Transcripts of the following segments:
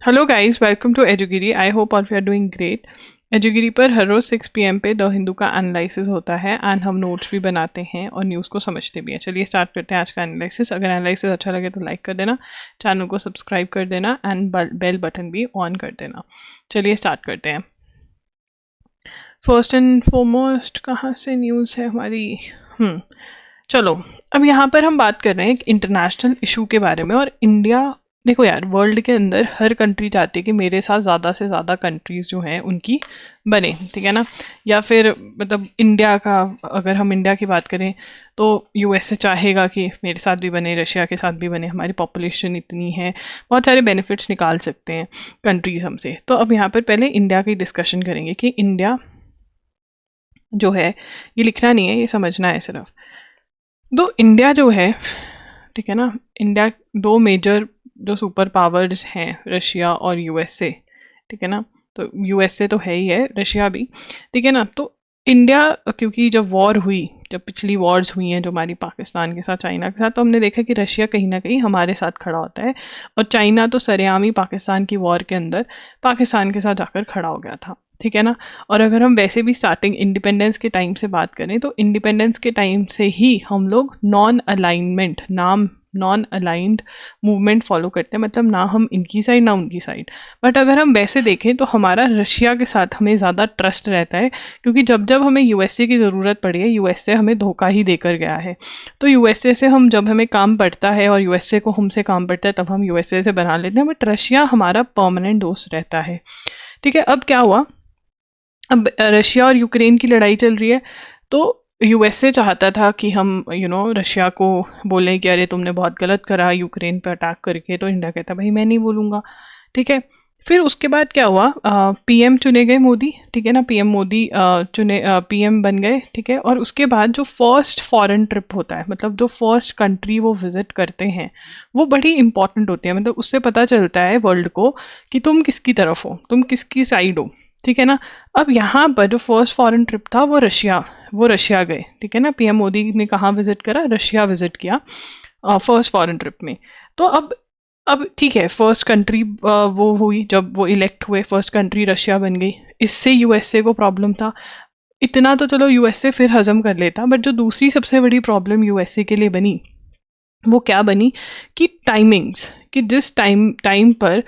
Hello guys, welcome to एजुगिरी। I hope all you are doing great. एजुगिरी पर हर रोज 6 PM पे द हिंदू का एनालिसिस होता है एंड हम नोट्स भी बनाते हैं और न्यूज़ को समझते भी हैं। चलिए स्टार्ट करते हैं आज का एनालिसिस। अगर एनालिसिस अच्छा लगे तो लाइक कर देना, चैनल को सब्सक्राइब कर देना एंड बेल बटन भी ऑन कर देना। चलिए स्टार्ट करते हैं। फर्स्ट एंड फॉरमोस्ट कहाँ से न्यूज़ है हमारी। चलो, अब यहाँ पर हम बात कर रहे हैं एक इंटरनेशनल इशू के बारे में। और इंडिया, देखो यार, वर्ल्ड के अंदर हर कंट्री चाहती है कि मेरे साथ ज़्यादा से ज़्यादा कंट्रीज़ जो हैं उनकी बने, ठीक है ना। या फिर मतलब इंडिया का, अगर हम इंडिया की बात करें तो यूएसए चाहेगा कि मेरे साथ भी बने, रशिया के साथ भी बने, हमारी पॉपुलेशन इतनी है, बहुत सारे बेनिफिट्स निकाल सकते हैं कंट्रीज़ हमसे। तो अब यहाँ पर पहले इंडिया की डिस्कशन करेंगे कि इंडिया जो है, ये लिखना नहीं है, ये समझना है सिर्फ। तो इंडिया जो है, ठीक है ना, इंडिया दो मेजर जो सुपर पावर्स हैं, रशिया और यूएसए, ठीक है ना। तो यूएसए तो है ही है, रशिया भी, ठीक है ना। तो इंडिया, क्योंकि जब वॉर हुई, जब पिछली वॉर्स हुई हैं जो हमारी पाकिस्तान के साथ, चाइना के साथ, तो हमने देखा कि रशिया कहीं ना कहीं हमारे साथ खड़ा होता है और चाइना तो सरेआम ही पाकिस्तान की वॉर के अंदर पाकिस्तान के साथ जाकर खड़ा हो गया था, ठीक है ना। और अगर हम वैसे भी स्टार्टिंग इंडिपेंडेंस के टाइम से बात करें तो इंडिपेंडेंस के टाइम से ही हम लोग नॉन अलाइंड मूवमेंट फॉलो करते हैं, मतलब ना हम इनकी साइड ना उनकी साइड। बट अगर हम वैसे देखें तो हमारा रशिया के साथ हमें ज़्यादा ट्रस्ट रहता है, क्योंकि जब जब हमें यूएसए की ज़रूरत पड़ी है, यूएसए हमें धोखा ही देकर गया है। तो यूएसए से हम, जब हमें काम पड़ता है और यूएसए को हमसे काम पड़ता है, तब हम यूएसए से बना लेते हैं, बट रशिया हमारा परमानेंट दोस्त रहता है, ठीक है। अब क्या हुआ, अब रशिया और यूक्रेन की लड़ाई चल रही है, तो यूएसए चाहता था कि हम रशिया को बोलें कि अरे तुमने बहुत गलत करा यूक्रेन पे अटैक करके। तो इंडिया कहता भाई मैं नहीं बोलूँगा, ठीक है। फिर उसके बाद क्या हुआ, पीएम चुने गए मोदी, ठीक है ना, पीएम मोदी पीएम बन गए, ठीक है। और उसके बाद जो फर्स्ट फॉरेन ट्रिप होता है, मतलब जो फर्स्ट कंट्री वो विजिट करते हैं, वो बड़ी इंपॉर्टेंट होती है। मतलब उससे पता चलता है वर्ल्ड को कि तुम किसकी तरफ हो, तुम किसकी साइड हो, ठीक है ना। अब यहाँ पर जो फर्स्ट फॉरेन ट्रिप था वो रशिया गए, ठीक है ना। पीएम मोदी ने कहाँ विजिट करा, रशिया विजिट किया फर्स्ट फॉरेन ट्रिप में। तो अब ठीक है, फर्स्ट कंट्री वो हुई, जब वो इलेक्ट हुए फर्स्ट कंट्री रशिया बन गई। इससे यूएसए को प्रॉब्लम था, इतना तो चलो यूएसए फिर हजम कर लेता, बट जो दूसरी सबसे बड़ी प्रॉब्लम यूएसए के लिए बनी वो क्या बनी कि टाइमिंग्स, कि जिस टाइम पर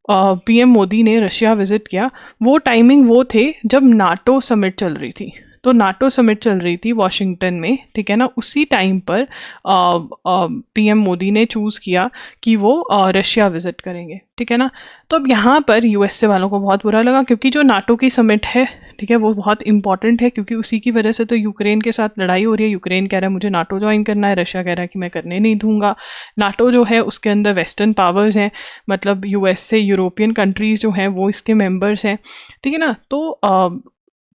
पीएम मोदी ने रशिया विजिट किया, वो टाइमिंग वो थे जब नाटो समिट चल रही थी। तो नाटो समिट चल रही थी वॉशिंगटन में, ठीक है ना। उसी टाइम पर पीएम मोदी ने चूज़ किया कि वो रशिया विजिट करेंगे, ठीक है ना। तो अब यहाँ पर यूएसए वालों को बहुत बुरा लगा, क्योंकि जो नाटो की समिट है, ठीक है, वो बहुत इंपॉर्टेंट है, क्योंकि उसी की वजह से तो यूक्रेन के साथ लड़ाई हो रही है। यूक्रेन कह रहा है मुझे नाटो ज्वाइन करना है, रशिया कह रहा है कि मैं करने नहीं दूंगा। नाटो जो है उसके अंदर वेस्टर्न पावर्स हैं, मतलब यूएसए, यूरोपियन कंट्रीज जो हैं वो इसके मेंबर्स हैं, ठीक है ना। तो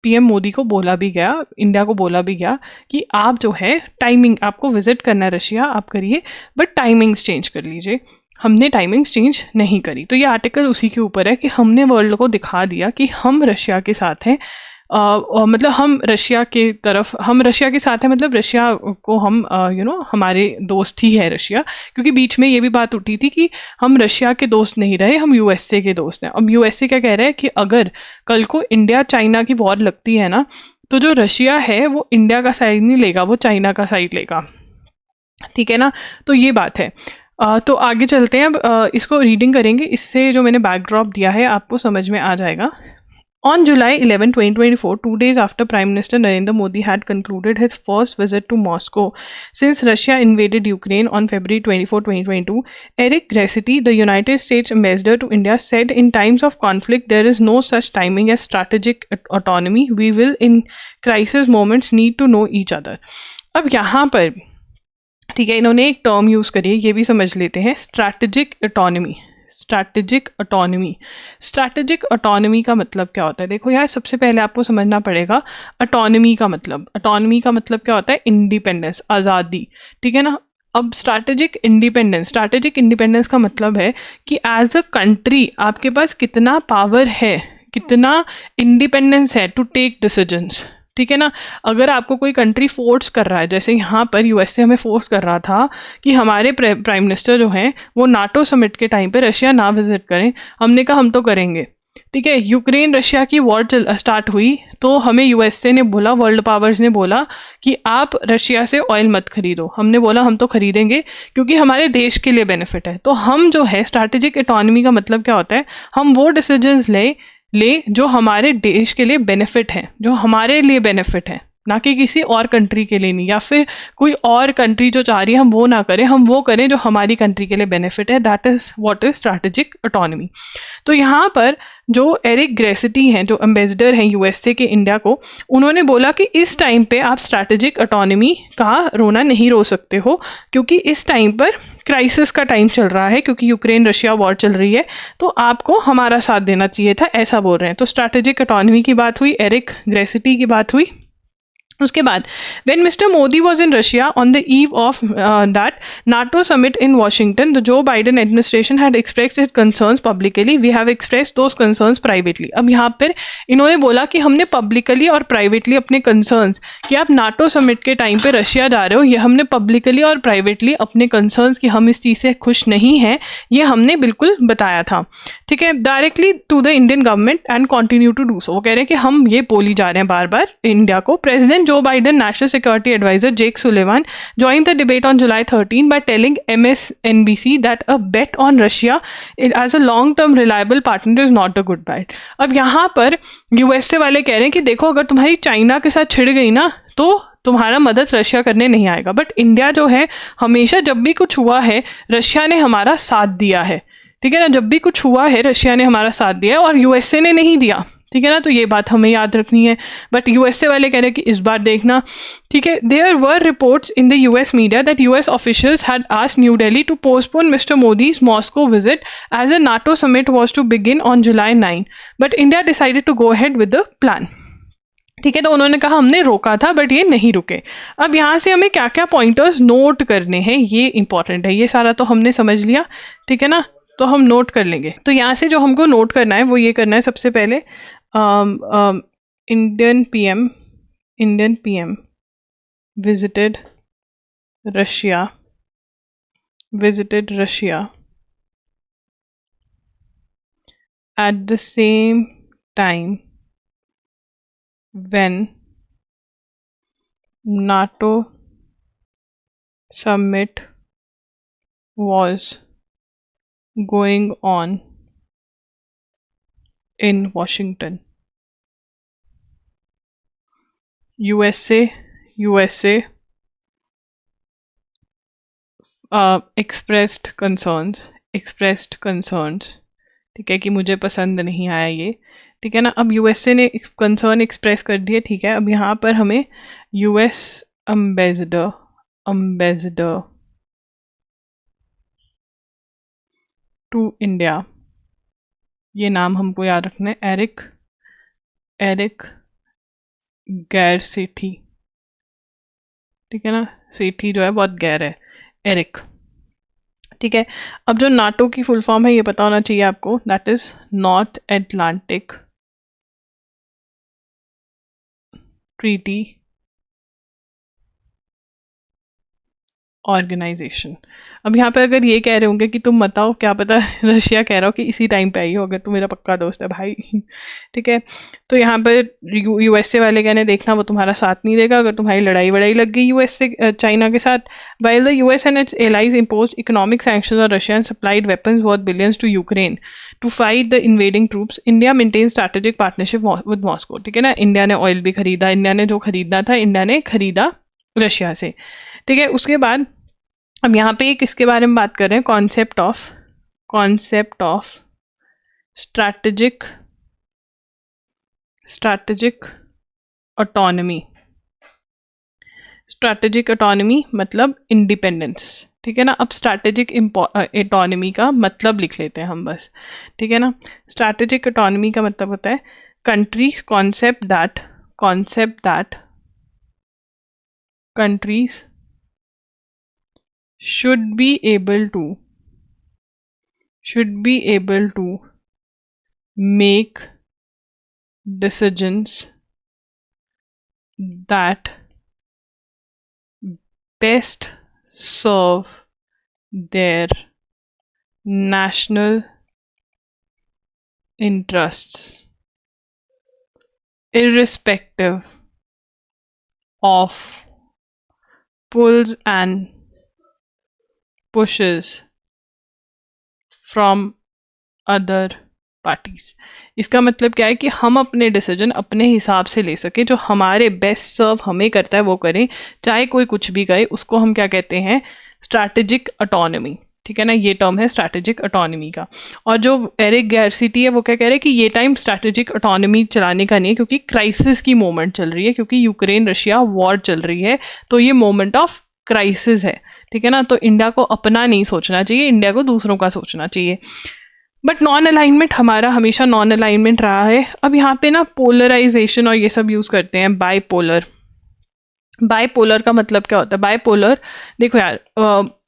पीएम मोदी को बोला भी गया, इंडिया को बोला भी गया कि आप जो है टाइमिंग, आपको विजिट करना है रशिया, आप करिए, बट टाइमिंग्स चेंज कर लीजिए। हमने टाइमिंग्स चेंज नहीं करी। तो ये आर्टिकल उसी के ऊपर है कि हमने वर्ल्ड को दिखा दिया कि हम रशिया के साथ हैं, और मतलब हम रशिया के साथ हैं, मतलब रशिया को हम हमारे दोस्त ही है रशिया। क्योंकि बीच में ये भी बात उठी थी कि हम रशिया के दोस्त नहीं रहे, हम यूएसए के दोस्त हैं। अब यूएसए क्या कह रहा है कि अगर कल को इंडिया चाइना की वॉर लगती है ना, तो जो रशिया है वो इंडिया का साइड नहीं लेगा, वो चाइना का साइड लेगा, ठीक है ना। तो ये बात है। तो आगे चलते हैं, अब इसको रीडिंग करेंगे, इससे जो मैंने बैकड्रॉप दिया है आपको समझ में आ जाएगा। On July 11, 2024, 2 days after Prime Minister Narendra Modi had concluded his first visit to Moscow since Russia invaded Ukraine on February 24, 2022, Eric Gressity, the United States ambassador to India, said, "In times of conflict, there is no such timing as strategic autonomy. We will, in crisis moments, need to know each other." अब यहाँ पर, ठीक है, इन्होंने एक term use करी है, ये भी समझ लेते हैं, स्ट्रैटेजिक ऑटोनॉमी। स्ट्रैटेजिक ऑटोनॉमी का मतलब क्या होता है? देखो यार, सबसे पहले आपको समझना पड़ेगा ऑटोनॉमी का मतलब क्या होता है? इंडिपेंडेंस, आज़ादी, ठीक है ना। अब स्ट्रैटेजिक इंडिपेंडेंस का मतलब है कि एज अ कंट्री आपके पास कितना पावर है, कितना इंडिपेंडेंस है टू टेक डिसीजंस, ठीक है ना। अगर आपको कोई कंट्री फोर्स कर रहा है, जैसे यहाँ पर यूएसए हमें फोर्स कर रहा था कि हमारे प्राइम मिनिस्टर जो हैं वो नाटो समिट के टाइम पे रशिया ना विजिट करें, हमने कहा हम तो करेंगे। ठीक है, यूक्रेन रशिया की वॉर स्टार्ट हुई तो हमें यूएसए ने बोला, वर्ल्ड पावर्स ने बोला कि आप रशिया से ऑयल मत खरीदो। हमने बोला हम तो खरीदेंगे क्योंकि हमारे देश के लिए बेनिफिट है। तो हम जो है स्ट्रैटेजिक इकोनॉमी का मतलब क्या होता है, हम वो डिसीजंस ले जो हमारे देश के लिए बेनिफिट है, जो हमारे लिए बेनिफिट है, ना कि किसी और कंट्री के लिए नहीं, या फिर कोई और कंट्री जो चाह रही है हम वो ना करें, हम वो करें जो हमारी कंट्री के लिए बेनिफिट है। That is what is strategic autonomy. तो यहाँ पर जो एरिक ग्रेसिटी हैं, जो एम्बेसडर हैं यूएसए के इंडिया को, उन्होंने बोला कि इस टाइम पे आप स्ट्रैटेजिक ऑटोनॉमी का रोना नहीं रो सकते हो, क्योंकि इस टाइम पर क्राइसिस का टाइम चल रहा है, क्योंकि यूक्रेन रशिया वॉर चल रही है, तो आपको हमारा साथ देना चाहिए था, ऐसा बोल रहे हैं। तो स्ट्रैटेजिक ऑटोनॉमी की बात हुई, एरिक ग्रेसिटी की बात हुई। उसके बाद when Mr. Modi was in Russia on the eve of that NATO summit in Washington, the Joe Biden administration had expressed its concerns publicly. We have expressed those concerns privately. अब यहाँ पर इन्होंने बोला कि हमने पब्लिकली और privately अपने concerns, कि आप नाटो समिट के टाइम पे रशिया जा रहे हो, ये हमने पब्लिकली और प्राइवेटली अपने कंसर्न्स कि हम इस चीज़ से खुश नहीं हैं, ये हमने बिल्कुल बताया था। ठीक है, directly to the Indian government and continue to do so. वो कह रहे हैं कि हम ये बोली जा रहे हैं बार बार इंडिया को। President Joe Biden, National Security Advisor Jake Sullivan joined the debate on July 13 by telling MSNBC that a bet on Russia as a long-term reliable partner is not a good bet. अब यहाँ पर USA वाले कह रहे हैं कि देखो, अगर तुम्हारी चाइना के साथ छिड़ गई ना तो तुम्हारा मदद रशिया करने नहीं आएगा। बट इंडिया जो है, हमेशा जब भी कुछ हुआ है रशिया ने हमारा साथ दिया है। ठीक है ना, जब भी कुछ हुआ है रशिया ने हमारा साथ दिया है और यूएसए ने नहीं दिया। ठीक है ना, तो ये बात हमें याद रखनी है। बट यूएसए वाले कह रहे हैं कि इस बार देखना। ठीक है, there were reports in the US media that US officials had asked New Delhi to postpone mister Modi's Moscow visit as a NATO summit was to begin on July 9, but India decided to go ahead with the plan. ठीक है, तो उन्होंने कहा हमने रोका था but ये नहीं रुके। अब यहाँ से हमें क्या क्या पॉइंटर्स नोट करने हैं, ये इंपॉर्टेंट है। ये सारा तो हमने समझ लिया, ठीक है ना, तो हम नोट कर लेंगे। तो यहाँ से जो हमको नोट करना है वो ये करना है, सबसे पहले Indian PM visited Russia at the same time when NATO summit was going on in Washington. USA expressed concerns, ठीक है, कि मुझे पसंद नहीं आया ये। ठीक है ना, अब यूएसए ने कंसर्न एक्सप्रेस कर दिए। ठीक है, अब यहाँ पर हमें यूएस अम्बेसडर टू इंडिया, ये नाम हमको याद रखना है, एरिक गैरसेठी। ठीक है ना, सेठी जो है बहुत गैर है, एरिक। ठीक है, अब जो नाटो की फुल फॉर्म है ये पता होना चाहिए आपको, that is North Atlantic Treaty Organization. अब यहाँ पे अगर ये कह रहे होंगे कि तुम बताओ, क्या पता रशिया कह रहा हो कि इसी टाइम पे आई हो, अगर तू मेरा पक्का दोस्त है भाई। ठीक है, तो यहाँ पर यूएसए वाले कहने देखना वो तुम्हारा साथ नहीं देगा अगर तुम्हारी लड़ाई वड़ाई लग गई यूएसए चाइना के साथ। While the US and its allies imposed economic sanctions on Russia and supplied weapons worth billions to Ukraine to fight the invading troops, India maintain strategic partnership with Moscow. ठीक है ना, India ने oil भी खरीदा, India ने जो खरीदना था इंडिया ने खरीदा रशिया से। ठीक है, उसके बाद अब यहाँ पे एक इसके बारे में बात कर रहे हैं, concept of strategic autonomy. Strategic autonomy मतलब इंडिपेंडेंस। ठीक है ना, अब स्ट्रैटेजिक ऑटोनॉमी का मतलब लिख लेते हैं हम बस। ठीक है ना, स्ट्रैटेजिक ऑटोनॉमी का मतलब होता है countries concept that countries should be able to make decisions that best serve their national interests, irrespective of pulls and pushes from other parties. इसका मतलब क्या है कि हम अपने डिसीजन अपने हिसाब से ले सके, जो हमारे बेस्ट सर्व हमें करता है वो करें, चाहे कोई कुछ भी कहे। उसको हम क्या कहते हैं? Strategic autonomy. ठीक है ना, ये टर्म है स्ट्रैटेजिक ऑटोनॉमी का। और जो एरिक गैरसिटी है वो क्या कह रहे हैं कि ये टाइम स्ट्रैटेजिक ऑटोनॉमी चलाने का नहीं है, क्योंकि क्राइसिस की मोमेंट चल रही है, क्योंकि यूक्रेन रशिया वॉर चल रही है, तो ये मोमेंट ऑफ क्राइसिस है। ठीक है ना, तो इंडिया को अपना नहीं सोचना चाहिए, इंडिया को दूसरों का सोचना चाहिए। बट नॉन अलाइनमेंट हमारा हमेशा नॉन अलाइनमेंट रहा है। अब यहाँ पे ना पोलराइजेशन और ये सब यूज करते हैं, बाइपोलर। बाइपोलर का मतलब क्या होता है? बाइपोलर, देखो यार,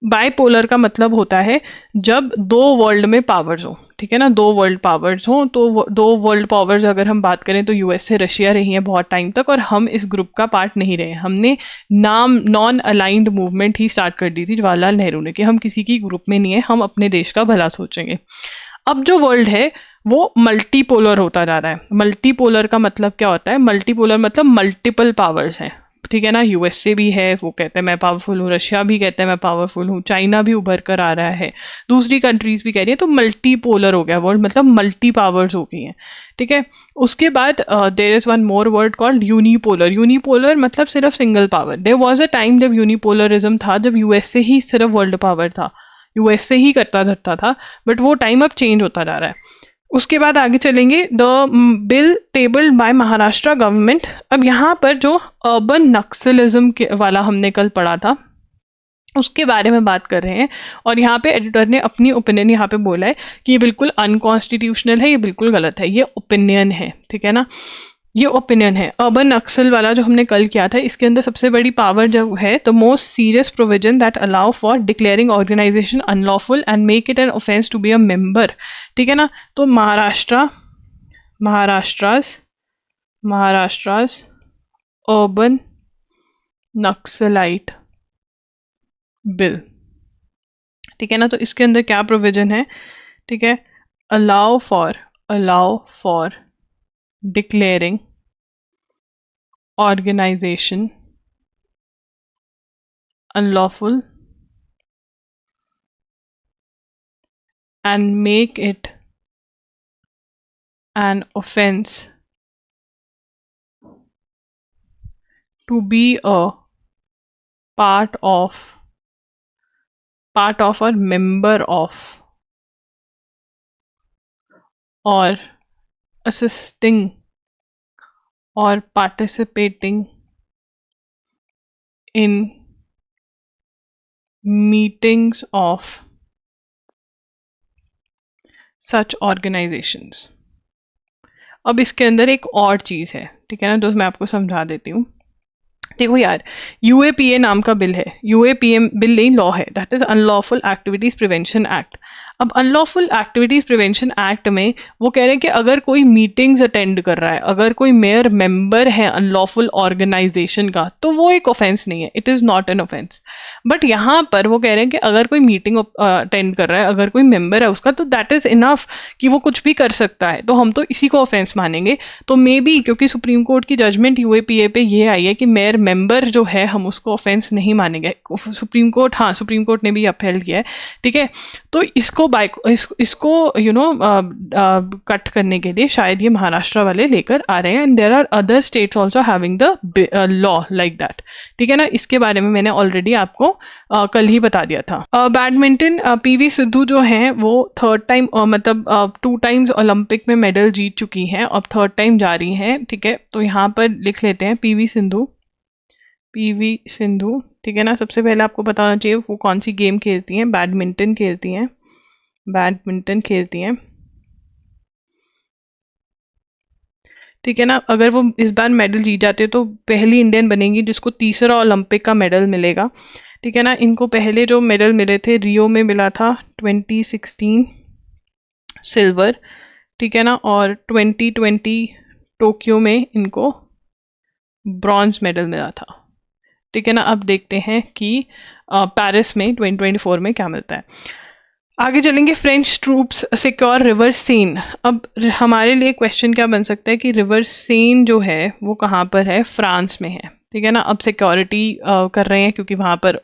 बाइपोलर का मतलब होता है जब दो वर्ल्ड में पावर्स हो। ठीक है ना, दो वर्ल्ड पावर्स हो, तो दो वर्ल्ड पावर्स अगर हम बात करें तो यूएस से रशिया रही है बहुत टाइम तक, और हम इस ग्रुप का पार्ट नहीं रहे। हमने नाम नॉन अलाइंड मूवमेंट ही स्टार्ट कर दी थी जवाहरलाल नेहरू ने, कि हम किसी की ग्रुप में नहीं है, हम अपने देश का भला सोचेंगे। अब जो वर्ल्ड है वो मल्टीपोलर होता जा रहा है। मल्टीपोलर का मतलब क्या होता है? मल्टीपोलर मतलब मल्टीपल पावर्स हैं। ठीक है ना, यूएसए भी है, वो कहते हैं मैं पावरफुल हूँ, रशिया भी कहते हैं मैं पावरफुल हूँ, चाइना भी उभर कर आ रहा है, दूसरी कंट्रीज भी कह रही है, तो मल्टीपोलर हो गया वर्ल्ड, मतलब मल्टी पावर्स हो गई हैं। ठीक है, उसके बाद there is one more word called unipolar. Unipolar मतलब सिर्फ single power. There was a time जब यूनिपोलरिज्म था, जब यूएसए ही सिर्फ वर्ल्ड पावर था, यूएसए ही करता धरता था, बट वो टाइम अब चेंज होता जा रहा है। उसके बाद आगे चलेंगे, the bill tabled by Maharashtra government. अब यहाँ पर जो अर्बन नक्सलिज्म वाला हमने कल पढ़ा था उसके बारे में बात कर रहे हैं, और यहाँ पे एडिटर ने अपनी ओपिनियन यहाँ पे बोला है कि ये बिल्कुल अनकॉन्स्टिट्यूशनल है, ये बिल्कुल गलत है, ये ओपिनियन है। ठीक है ना, ये ओपिनियन है। अर्बन नक्सल वाला जो हमने कल किया था, इसके अंदर सबसे बड़ी पावर जो है, the most serious provision that allow for declaring organisation unlawful and make it an offence to be a member. ठीक है ना, तो महाराष्ट्रास अर्बन नक्सलाइट बिल। ठीक है ना, तो इसके अंदर क्या प्रोविजन है? ठीक है, allow for declaring organisation unlawful and make it an offense to be a part of or member of or assisting or participating in meetings of such organizations। अब इसके अंदर एक और चीज है, ठीक है ना, तो मैं आपको समझा देती हूँ। देखो यार, यूएपीए नाम का बिल है, यूएपीए बिल नहीं, लॉ है, that is unlawful activities prevention act. अब अनलॉफुल एक्टिविटीज प्रिवेंशन एक्ट में वो कह रहे हैं कि अगर कोई मीटिंग्स अटेंड कर रहा है, अगर कोई मेयर मेंबर है अनलॉफुल ऑर्गेनाइजेशन का, तो वो एक ऑफेंस नहीं है, it is not an offence. But यहाँ पर वो कह रहे हैं कि अगर कोई मीटिंग अटेंड कर रहा है, अगर कोई मेंबर है उसका, तो दैट इज इनफ कि वो कुछ भी कर सकता है, तो हम तो इसी को ऑफेंस मानेंगे। तो मे बी क्योंकि सुप्रीम कोर्ट की जजमेंट यूएपीए पे ये आई है कि मेयर मेंबर जो है हम उसको ऑफेंस नहीं मानेंगे, सुप्रीम कोर्ट ने भी अपहेल्ड किया है। ठीक है, तो इसको इसको कट करने के लिए शायद ये महाराष्ट्र वाले लेकर आ रहे हैं, and there are other states also having the law like that. ठीक है ना, इसके बारे में मैंने ऑलरेडी आपको कल ही बता दिया था। बैडमिंटन, पीवी सिद्धू जो हैं वो थर्ड टाइम मतलब 2 टाइम्स ओलंपिक में मेडल जीत चुकी हैं, अब थर्ड टाइम जा रही हैं। ठीक है, तो यहाँ पर लिख लेते हैं पीवी सिंधु। ठीक है ना, सबसे पहले आपको बताना चाहिए वो कौन सी गेम खेलती हैं, बैडमिंटन खेलती हैं। ठीक है ना, अगर वो इस बार मेडल जीत जाते तो पहली इंडियन बनेंगी जिसको तीसरा ओलंपिक का मेडल मिलेगा। ठीक है ना, इनको पहले जो मेडल मिले थे रियो में मिला था 2016 सिल्वर। ठीक है ना, और 2020 टोक्यो में इनको ब्रॉन्ज मेडल मिला था। ठीक है ना। अब देखते हैं कि पेरिस में 2024 में क्या मिलता है। आगे चलेंगे। French troops secure river Sen. अब हमारे लिए क्वेश्चन क्या बन सकता है कि रिवर सेन जो है वो कहाँ पर है, फ्रांस में है। ठीक है ना। अब सिक्योरिटी कर रहे हैं क्योंकि वहाँ पर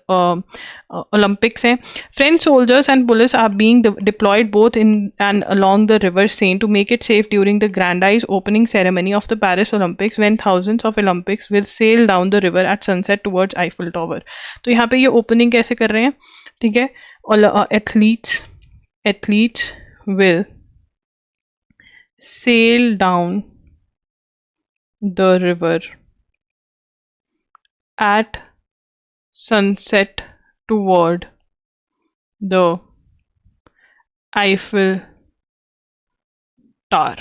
ओलंपिक्स हैं। French soldiers and police are being deployed both in and along the river Seine to make it safe during the grandiose opening ceremony of the Paris Olympics when thousands of Olympics will sail down the river at sunset towards Eiffel tower. तो यहाँ पे ये opening कैसे कर रहे हैं, ठीक है। Athletes will sail down the river at sunset toward the Eiffel Tower।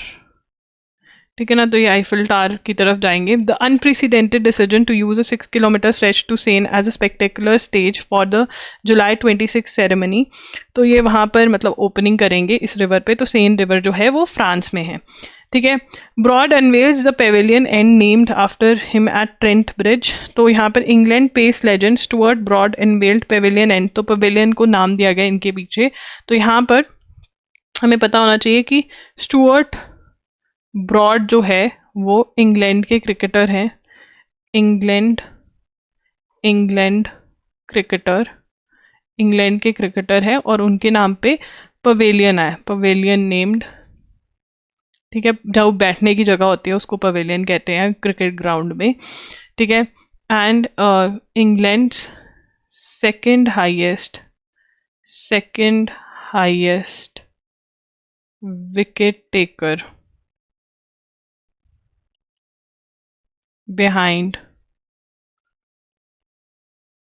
ठीक है ना। तो ये आईफिल टावर की तरफ जाएंगे। The unprecedented decision to use a 6 kilometre stretch to Seine as a spectacular stage for the July 26 ceremony. तो ये वहाँ पर मतलब ओपनिंग करेंगे इस रिवर पे। तो सेन रिवर जो है वो फ्रांस में है। ठीक है। Broad unveils the pavilion and named after him at Trent Bridge. तो यहाँ पर England pace legend Stuart Broad unveiled pavilion end. तो पेविलियन को नाम दिया गया इनके पीछे। तो यहाँ पर हमें पता होना चाहिए कि स्टुअर्ट ब्रॉड जो है वो इंग्लैंड के क्रिकेटर हैं। इंग्लैंड इंग्लैंड क्रिकेटर इंग्लैंड के क्रिकेटर हैं और उनके नाम पे पवेलियन है, पवेलियन नेम्ड। ठीक है। जहाँ बैठने की जगह होती है उसको पवेलियन कहते हैं क्रिकेट ग्राउंड में। ठीक है। And England second highest wicket taker behind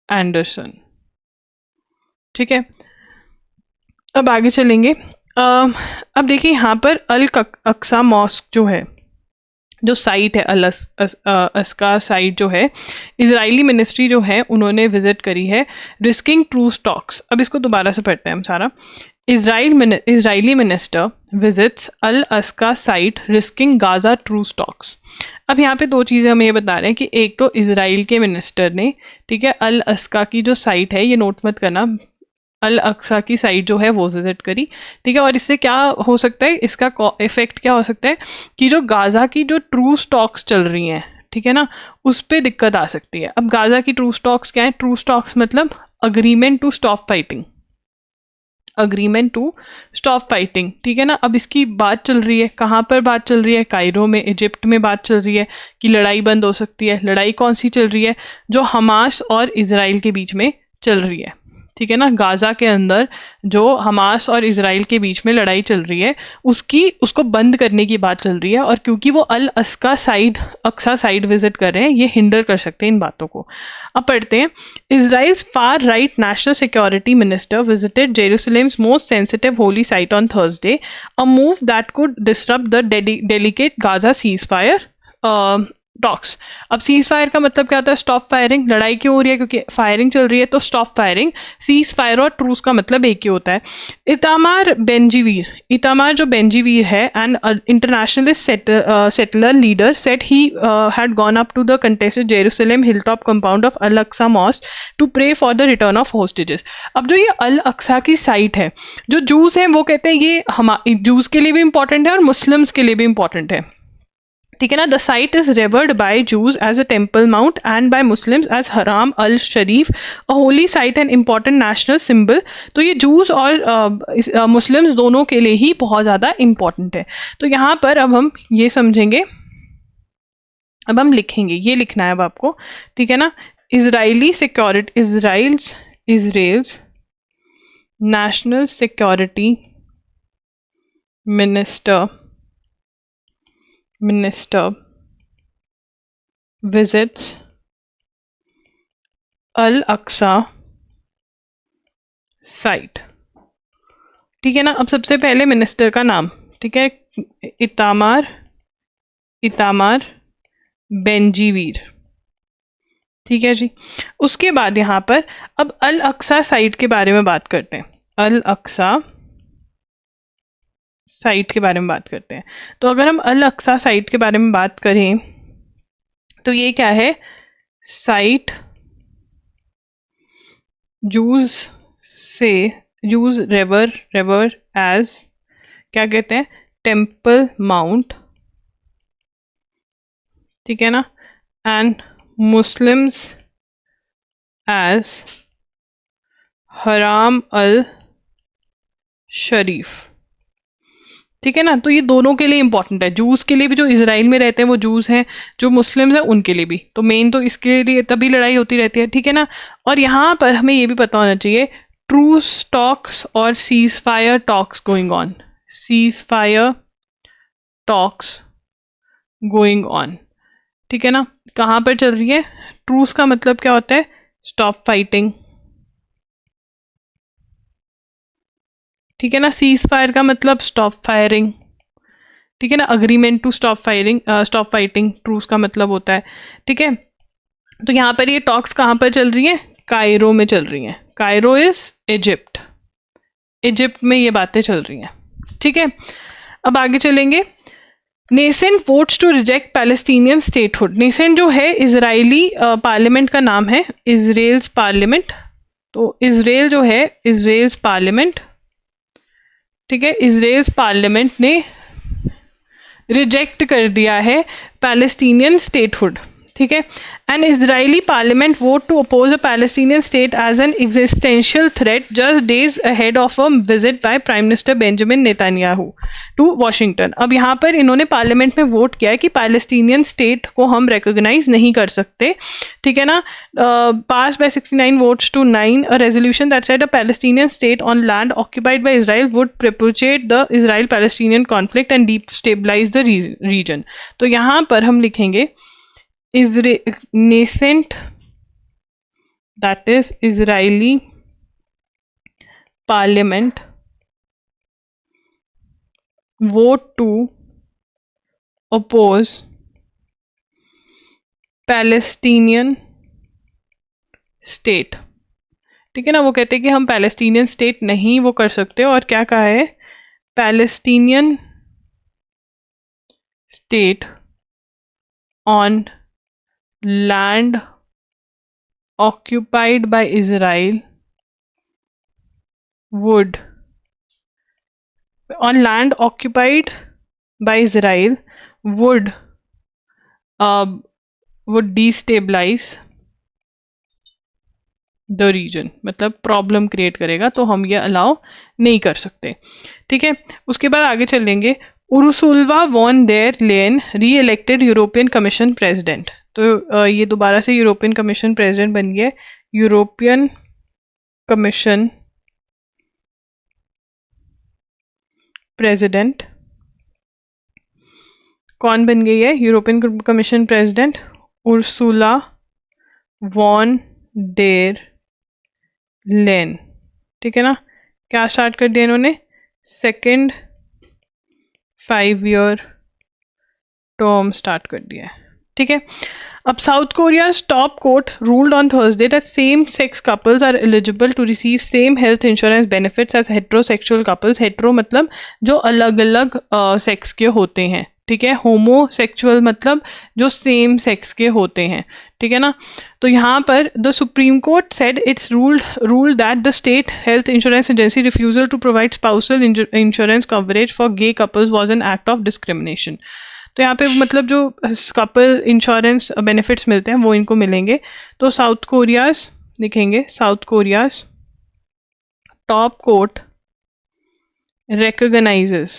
Anderson. ठीक है। अब आगे चलेंगे। अब देखिए यहाँ पर अल अक्सा मॉस्क जो है, जो साइट है अल अस्का साइट जो है, इजरायली मिनिस्ट्री जो है उन्होंने विजिट करी है रिस्किंग ट्रू स्टॉक्स। अब इसको दोबारा से पढ़ते हैं हम सारा। Israeli minister visits Al Aqsa site risking Gaza true stocks। अब यहाँ पे दो चीज़ें हमें ये बता रहे हैं कि एक तो इसराइल के मिनिस्टर ने, ठीक है, अल अस्का की जो साइट है, ये नोट मत करना, अल अक्सा की साइट जो है वो विजिट करी। ठीक है। और इससे क्या हो सकता है, इसका इफेक्ट क्या हो सकता है कि जो गाजा की जो ट्रू स्टॉक्स चल रही हैं, ठीक है ना, उस पर दिक्कत आ सकती है। अब गाजा की ट्रू स्टॉक्स क्या है? ट्रू स्टॉक्स मतलब agreement to stop fighting, agreement to stop fighting. ठीक है ना। अब इसकी बात चल रही है, कहाँ पर बात चल रही है? कायरो में, इजिप्ट में बात चल रही है कि लड़ाई बंद हो सकती है। लड़ाई कौन सी चल रही है? जो हमास और इसराइल के बीच में चल रही है। ठीक है ना। गाजा के अंदर जो हमास और इसराइल के बीच में लड़ाई चल रही है उसको बंद करने की बात चल रही है। और क्योंकि वो अल अक्सा साइड विजिट कर रहे हैं, ये हिंडर कर सकते हैं इन बातों को। अब पढ़ते हैं। Israel's far-right national security minister visited Jerusalem's most sensitive holy site on Thursday, a move that could disrupt the delicate Gaza ceasefire talks. अब सीज फायर का मतलब क्या होता है? Stop firing. लड़ाई क्यों हो रही है? क्योंकि फायरिंग चल रही है, तो स्टॉप फायरिंग। सीज फायर और ट्रूस का मतलब एक ही होता है। इतामार जो बेंजीवीर है, and internationalist settler leader, said he had gone up to the contested Jerusalem hilltop compound of al Aqsa mosque to pray for the return of hostages. अब जो ये अल अक्सा की साइट है, जो जूस हैं वो कहते हैं ये जूस के लिए भी इंपॉर्टेंट है और मुस्लिम्स के लिए भी इंपॉर्टेंट है। ठीक है ना। The site is revered by Jews as a temple mount and by Muslims as Haram al Sharif, a holy site and important national symbol. तो ये जूस और मुस्लिम्स दोनों के लिए ही बहुत ज़्यादा इम्पॉर्टेंट है। तो यहाँ पर अब हम ये समझेंगे, अब हम लिखेंगे, ये लिखना है अब आपको। ठीक है ना। Israel's national security minister visits अल अक्सा साइट। ठीक है ना। अब सबसे पहले मिनिस्टर का नाम, ठीक है, इतामार बेंजीवीर। ठीक है जी। उसके बाद यहाँ पर अब अल अक्सा साइट के बारे में बात करते हैं। अल अक्सा साइट के बारे में बात करते हैं। तो अगर हम अल अक्सा साइट के बारे में बात करें तो ये क्या है, साइट यूज रेवर एज, क्या कहते हैं, टेम्पल माउंट, ठीक है ना, and Muslims as Haram al शरीफ, ठीक है ना। तो ये दोनों के लिए इंपॉर्टेंट है, जूस के लिए भी, जो इसराइल में रहते हैं वो जूस हैं, जो मुस्लिम्स हैं उनके लिए भी। तो मेन तो इसके लिए तभी लड़ाई होती रहती है, ठीक है ना। और यहाँ पर हमें ये भी पता होना चाहिए, ट्रूस टॉक्स और cease fire talks going on, cease fire talks going on, ठीक है ना। कहाँ पर चल रही है? ट्रूस का मतलब क्या होता है? स्टॉप फाइटिंग, ठीक है ना। सीज फायर का मतलब स्टॉप फायरिंग, ठीक है ना। Agreement to stop firing, stop fighting truce का मतलब होता है, ठीक है। तो यहाँ पर ये टॉक्स कहाँ पर चल रही है? कायरो में चल रही हैं। कायरो इज इजिप्ट, इजिप्ट में ये बातें चल रही हैं, ठीक है। अब आगे चलेंगे। Knesset votes to reject Palestinian statehood. Knesset जो है इजरायली पार्लियामेंट का नाम है, इजराइल्स पार्लियामेंट। तो इजराइल जो है, इजराइल्स पार्लियामेंट, ठीक है, इजराइल्स पार्लियामेंट ने रिजेक्ट कर दिया है पैलेस्टीनियन स्टेटहुड, ठीक है। An Israeli parliament vote to oppose a Palestinian state as an existential threat just days ahead of a visit by prime minister Benjamin Netanyahu to Washington. अब यहाँ पर इन्होंने पार्लियामेंट में वोट किया है कि पैलेस्टीनियन स्टेट को हम रिकॉग्नाइज नहीं कर सकते, ठीक है ना। पास bye 69 votes to 9 a resolution that said a Palestinian state on land occupied by Israel would perpetuate the Israel-Palestinian conflict and destabilize the region। तो यहाँ पर हम लिखेंगे nascent, that is Israeli parliament vote to oppose Palestinian state, ठीक है ना। वो कहते हैं कि हम पैलेस्टीनियन स्टेट नहीं वो कर सकते, और क्या कहा है? Palestinian state on land occupied by Israel would, on land occupied by Israel would would destabilize the region, मतलब प्रॉब्लम क्रिएट करेगा, तो हम ये अलाउ नहीं कर सकते, ठीक है। उसके बाद आगे चलेंगे। उर्सुला वॉन देर लेन री इलेक्टेड यूरोपियन कमीशन प्रेसिडेंट। तो ये दोबारा से यूरोपियन कमीशन प्रेसिडेंट बन गया। यूरोपियन कमीशन प्रेसिडेंट कौन बन गई है? European Commission president Ursula von der Leyen, ठीक है ना। क्या स्टार्ट कर दिया इन्होंने? सेकेंड 5-year टर्म स्टार्ट कर दिया है, ठीक है। अब South Korea top court ruled on Thursday that same sex couples are eligible to receive same health insurance benefits as heterosexual couples. Hetero मतलब जो अलग अलग सेक्स के होते हैं, ठीक है। होमोसेक्सुअल मतलब जो सेम सेक्स के होते हैं, ठीक है ना। तो यहाँ पर the Supreme Court said its rule that the state health insurance agency refusal to provide spousal insurance coverage for gay couples was an act of discrimination. तो यहाँ पे मतलब जो कपल इंश्योरेंस बेनिफिट्स मिलते हैं वो इनको मिलेंगे। तो साउथ कोरियाज लिखेंगे, south Korea's top court recognizes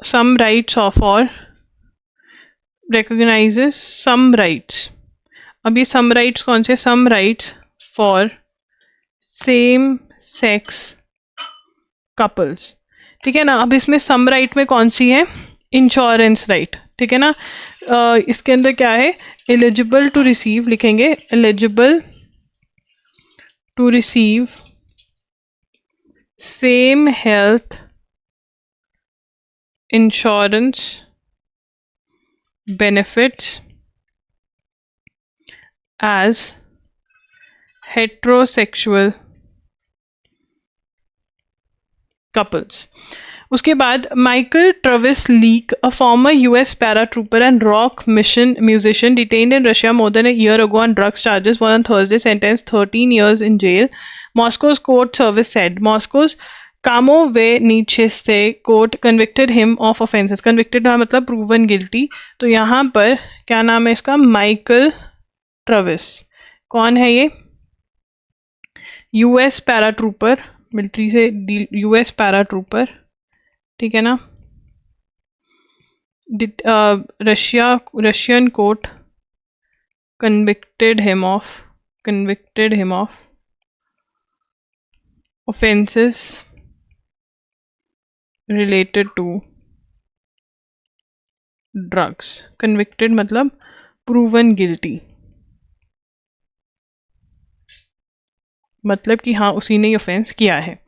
some rights of or recognizes some rights। अब ये some rights कौन से? some rights for same sex couples, ठीक है ना। अब इसमें some right में कौन सी है? इंश्योरेंस राइट, ठीक है ना। इसके अंदर क्या है? एलिजिबल टू रिसीव लिखेंगे, eligible to receive same health insurance benefits as heterosexual couples. उसके बाद Michael Travis Leake, a former US paratrooper and rock मिशन musician detained in Russia more than a year ago on drugs charges, was on Thursday sentenced 13 years in jail. Moscow's court service said. Moscow's Kamovenichiste court convicted him of offenses. Convicted का मतलब proven guilty. तो यहाँ पर क्या नाम है इसका? Michael Travis. कौन है ये? यूएस पैराट्रूपर, मिलिट्री से यूएस पैराट्रूपर, ठीक है ना. Russian court convicted him of offenses related to drugs. Convicted मतलब proven guilty, मतलब कि हाँ उसी ने ऑफेंस किया है.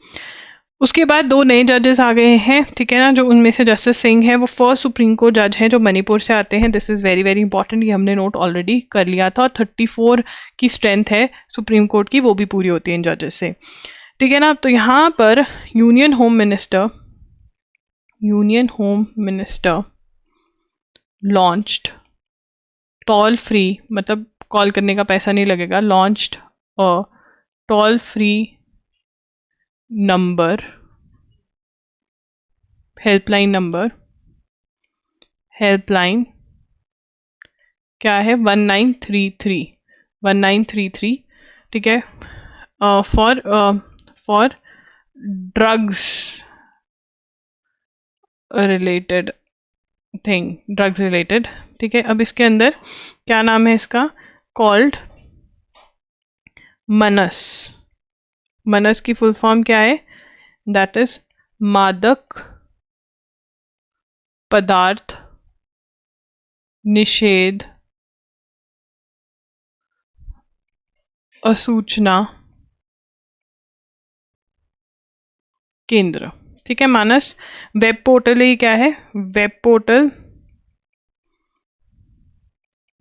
उसके बाद 2 नए जजेस आ गए हैं, ठीक है ना. जो उनमें से जस्टिस सिंह है वो फर्स्ट सुप्रीम कोर्ट जज हैं जो मणिपुर से आते हैं. This is very very important, ये हमने नोट ऑलरेडी कर लिया था. और 34 की स्ट्रेंथ है सुप्रीम कोर्ट की, वो भी पूरी होती है इन जजेस से, ठीक है ना. तो यहाँ पर union home minister launched toll free, मतलब कॉल करने का पैसा नहीं लगेगा, launched a toll free number, helpline क्या है? 1933, ठीक है. फॉर ड्रग्स रिलेटेड ठीक है. अब इसके अंदर क्या नाम है इसका? कॉल्ड मनस की फुल फॉर्म क्या है? दैट इज मादक पदार्थ निषेध असूचना केंद्र, ठीक है. मानस वेब पोर्टल ही क्या है? वेब पोर्टल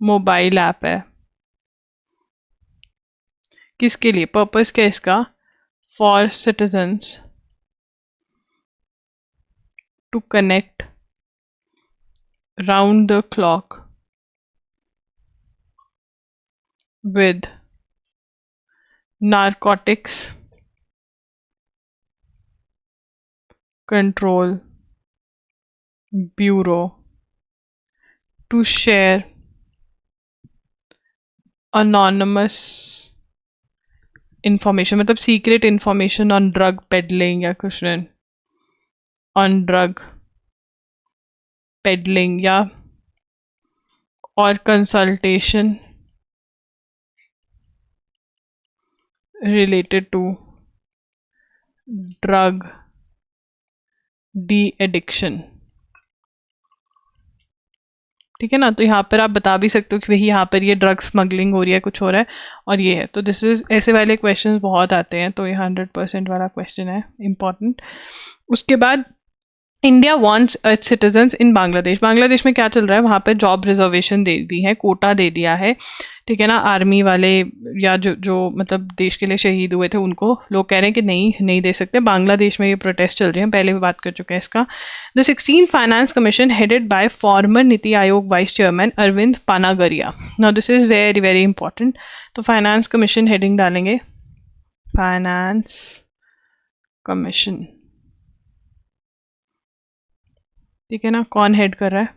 मोबाइल ऐप है. किसके लिए? पर्पस क्या है इसका? For citizens to connect round the clock with narcotics control bureau to share anonymous information, मतलब secret information on drug peddling या कुछ ऑन ड्रग पेडलिंग या और consultation related to drug de-addiction, ठीक है ना. तो यहाँ पर आप बता भी सकते हो कि भाई यहाँ पर ये ड्रग स्मगलिंग हो रही है, कुछ हो रहा है और ये है. तो दिस इज, ऐसे वाले क्वेश्चन बहुत आते हैं, तो ये 100% वाला क्वेश्चन है, इम्पॉर्टेंट. उसके बाद इंडिया वॉन्ट्स इट्स सिटीजन्स इन बांग्लादेश में क्या चल रहा है? वहाँ पर जॉब रिजर्वेशन दे दी है, कोटा दे दिया है, ठीक है ना. आर्मी वाले या जो मतलब देश के लिए शहीद हुए थे उनको लोग कह रहे हैं कि नहीं दे सकते. बांग्लादेश में ये प्रोटेस्ट चल रहे हैं, पहले भी बात कर चुके हैं इसका. The 16 finance commission headed by former NITI Aayog vice chairman Arvind Panagariya. Now this is very very important. तो फाइनेंस कमीशन हेडिंग डालेंगे, फाइनेंस कमीशन, ठीक है ना. कौन हेड कर रहा है?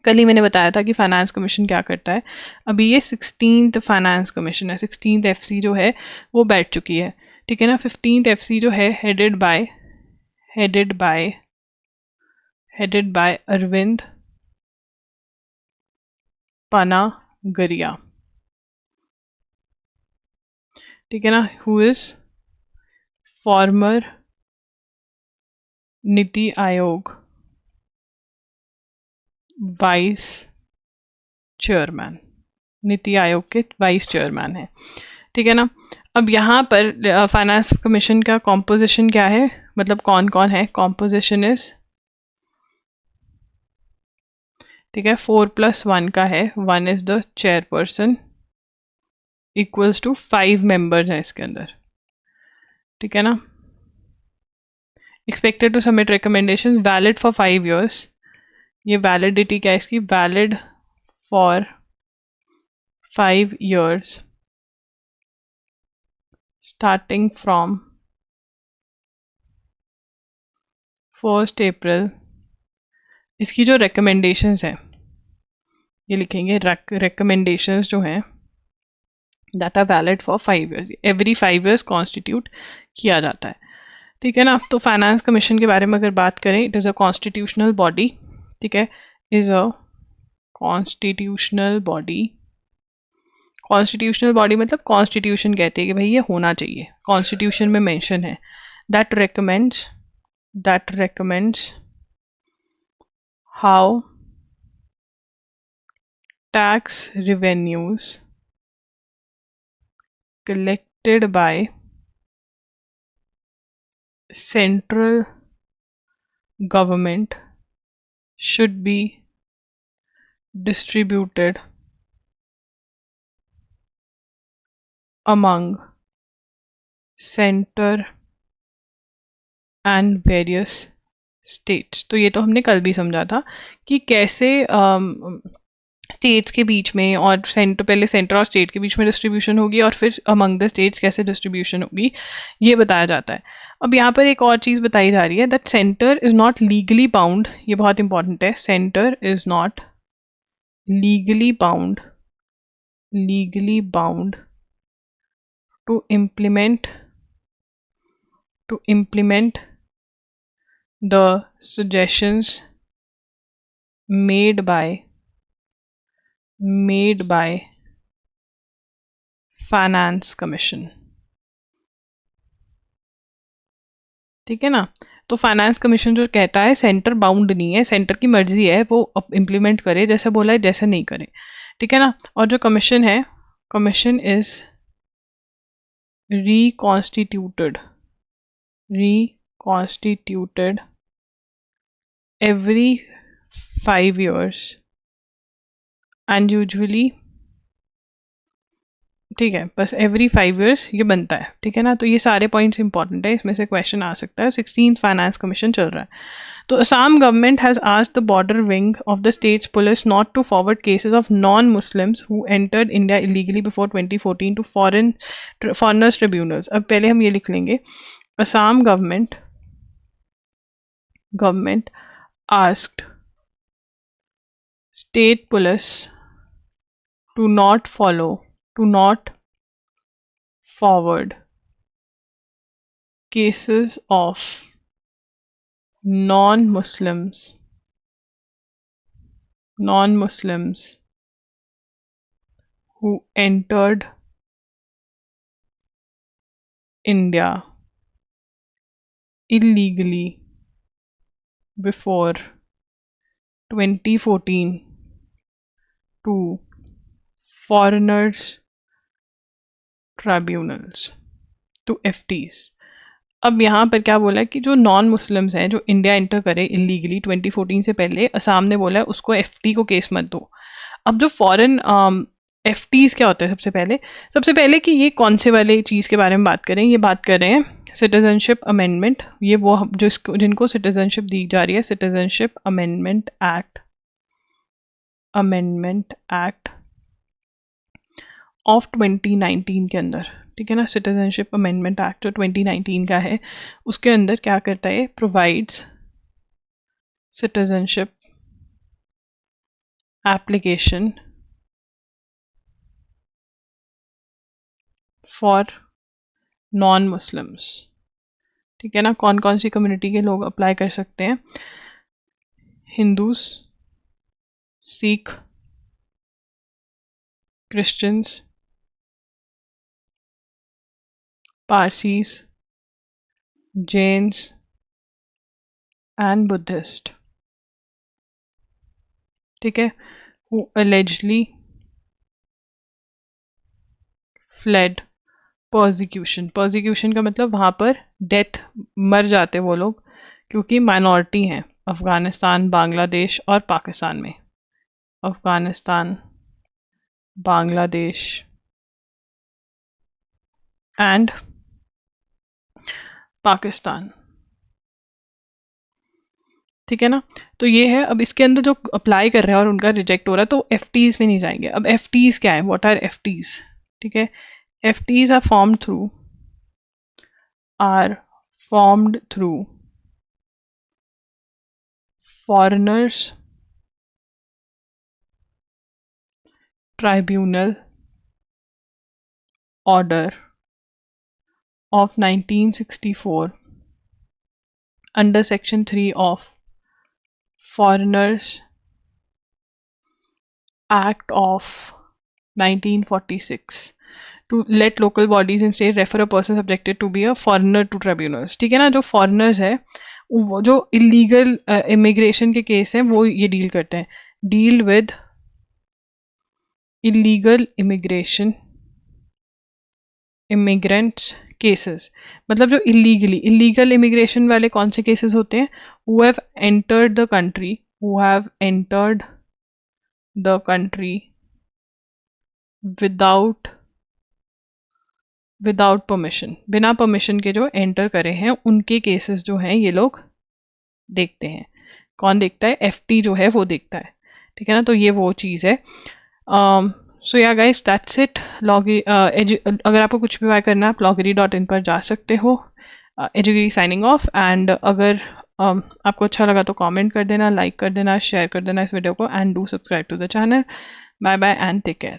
कल ही मैंने बताया था कि फाइनेंस कमीशन क्या करता है. अभी ये 16th फाइनेंस कमीशन है. 16th एफसी जो है वो बैठ चुकी है, ठीक है ना. 15th एफसी जो है हेडेड बाय अरविंद पानागरिया, ठीक है ना. Who is farmer NITI Aayog vice chairman, NITI Aayog के वाइस चेयरमैन है, ठीक है ना. अब यहाँ पर फाइनेंस कमीशन का कॉम्पोजिशन क्या है, मतलब कौन कौन है? कॉम्पोजिशन इज, ठीक है, 4+1 का है. 1 is the chairperson equals to 5 members हैं इसके अंदर, ठीक है ना. Expected to submit recommendation, valid for 5 years। ये वैलिडिटी क्या है इसकी, valid for 5 years starting from 1 April। इसकी जो रिकमेंडेशंस हैं ये लिखेंगे, रिकमेंडेशंस जो हैं that are valid for 5 years, every 5 years constitute किया जाता है, ठीक है ना। तो फाइनेंस कमीशन के बारे में अगर बात करें, it is a constitutional body, ठीक है, is a constitutional body. Constitutional body मतलब कॉन्स्टिट्यूशन कहते हैं कि भाई ये होना चाहिए, कॉन्स्टिट्यूशन में मेंशन है, that recommends how tax revenues collected by central government should be distributed among center and various states। तो ये तो हमने कल भी समझा था कि कैसे स्टेट्स के बीच में और सेंटर, पहले सेंटर और स्टेट के बीच में डिस्ट्रीब्यूशन होगी और फिर अमंग द स्टेट्स कैसे डिस्ट्रीब्यूशन होगी, ये बताया जाता है। अब यहाँ पर एक और चीज़ बताई जा रही है, that centre is not legally bound, ये बहुत इंपॉर्टेंट है, centre is not legally bound to implement the suggestions made by finance commission, ठीक है ना। तो फाइनेंस कमीशन जो कहता है सेंटर बाउंड नहीं है, सेंटर की मर्जी है वो इम्प्लीमेंट करे, जैसे बोला है जैसे नहीं करे, ठीक है ना। और जो कमीशन है, commission is reconstituted every 5 years and usually, ठीक है, बस एवरी 5 years ये बनता है, ठीक है ना। तो ये सारे पॉइंट्स इंपॉर्टेंट है, इसमें से क्वेश्चन आ सकता है। 16 फाइनेंस कमीशन चल रहा है। तो Assam government has asked the border wing of the states police not to forward cases of non Muslims who entered India illegally before 2014 to foreigners tribunals. अब पहले हम ये लिख लेंगे, Assam government asked state police to not forward cases of non-Muslims who entered India illegally before 2014 to foreigners tribunals, to FTs. अब यहाँ पर क्या बोला है कि जो नॉन मुस्लिम्स हैं जो इंडिया एंटर करे इलीगली 2014 से पहले, असम ने बोला है उसको एफटी को केस मत दो। अब जो फॉरेन एफटीज क्या होता है, सबसे पहले कि ये कौन से वाले चीज़ के बारे में बात करें, ये बात कर रहे हैं सिटीजनशिप अमेंडमेंट। ये वो जिनको सिटीजनशिप दी जा रही है, सिटीजनशिप अमेंडमेंट एक्ट ऑफ 2019 के अंदर, ठीक है ना। सिटीजनशिप अमेंडमेंट एक्ट जो 2019 का है, उसके अंदर क्या करता है, provides citizenship application for non Muslims, ठीक है ना। कौन कौन सी कम्युनिटी के लोग अप्लाई कर सकते हैं, Hindus, Sikh, Christians, Parsis, Jains and Buddhist, ठीक है, who allegedly fled persecution का मतलब वहाँ पर डेथ, मर जाते वो लोग क्योंकि माइनॉरिटी हैं अफगानिस्तान, बांग्लादेश और पाकिस्तान में, अफगानिस्तान, बांग्लादेश एंड पाकिस्तान, ठीक है ना। तो ये है, अब इसके अंदर जो अप्लाई कर रहे हैं और उनका रिजेक्ट हो रहा है तो एफ में नहीं जाएंगे। अब एफ क्या है, व्हाट आर एफ, ठीक है। F R formed through foreigners tribunal order of 1964 under section 3 of Foreigners Act of 1946 to let local bodies in state refer a person subjected to be a foreigner to tribunals। ठीक है ना, जो foreigners है वो जो illegal immigration के case हैं वो ये डील करते हैं, deal with illegal immigrants cases. मतलब जो इलीगल इमिग्रेशन वाले कौन से केसेस होते हैं, who have entered the country without permission, बिना परमिशन के जो एंटर करे हैं उनके केसेस जो हैं ये लोग देखते हैं। कौन देखता है, एफटी जो है वो देखता है। ठीक है ना, तो ये वो चीज़ है। सो या गाइस दैट्स इट। अगर आपको कुछ भी बाय करना है आप loggery.in पर जा सकते हो। एजुगिरी साइनिंग ऑफ। एंड अगर आपको अच्छा लगा तो कमेंट कर देना, लाइक कर देना, शेयर कर देना इस वीडियो को, and do subscribe to the channel. Bye bye and take care.